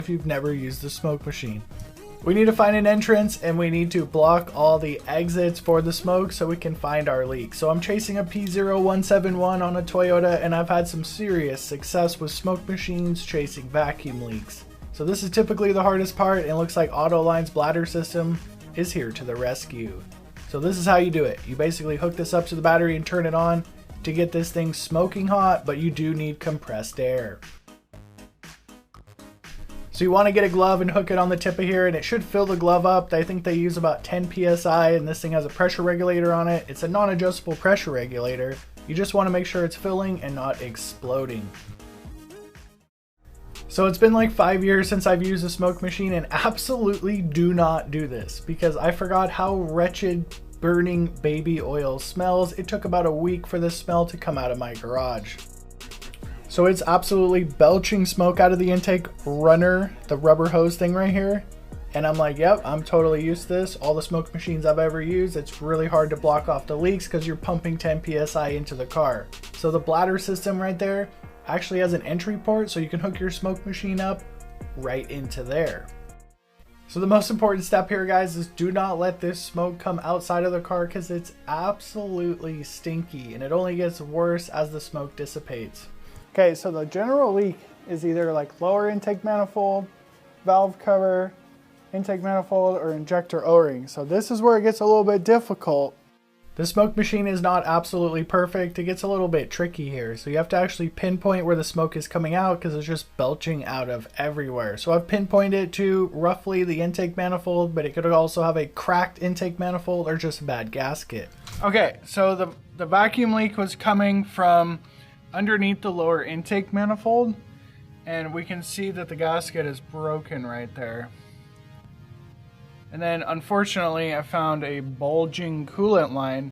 if you've never used the smoke machine. We need to find an entrance and we need to block all the exits for the smoke so we can find our leak. So I'm chasing a P0171 on a Toyota, and I've had some serious success with smoke machines chasing vacuum leaks. So this is typically the hardest part, and it looks like Autoline's bladder system is here to the rescue. So this is how you do it. You basically hook this up to the battery and turn it on to get this thing smoking hot, but you do need compressed air. So you want to get a glove and hook it on the tip of here, and it should fill the glove up. I think they use about 10 psi, and this thing has a pressure regulator on it. It's a non-adjustable pressure regulator. You just want to make sure it's filling and not exploding. So it's been like 5 years since I've used a smoke machine, and absolutely do not do this because I forgot how wretched burning baby oil smells. It took about a week for this smell to come out of my garage. So it's absolutely belching smoke out of the intake runner, the rubber hose thing right here. And I'm like, yep, I'm totally used to this. All the smoke machines I've ever used, it's really hard to block off the leaks because you're pumping 10 psi into the car. So the bladder system right there actually has an entry port, so you can hook your smoke machine up right into there. So the most important step here, guys, is do not let this smoke come outside of the car because it's absolutely stinky, and it only gets worse as the smoke dissipates. Okay, so the general leak is either like lower intake manifold, valve cover, intake manifold, or injector O-ring. So this is where it gets a little bit difficult. The smoke machine is not absolutely perfect. It gets a little bit tricky here. So you have to actually pinpoint where the smoke is coming out because it's just belching out of everywhere. So I've pinpointed it to roughly the intake manifold, but it could also have a cracked intake manifold or just a bad gasket. Okay, so the vacuum leak was coming from underneath the lower intake manifold, and we can see that the gasket is broken right there. And then unfortunately I found a bulging coolant line.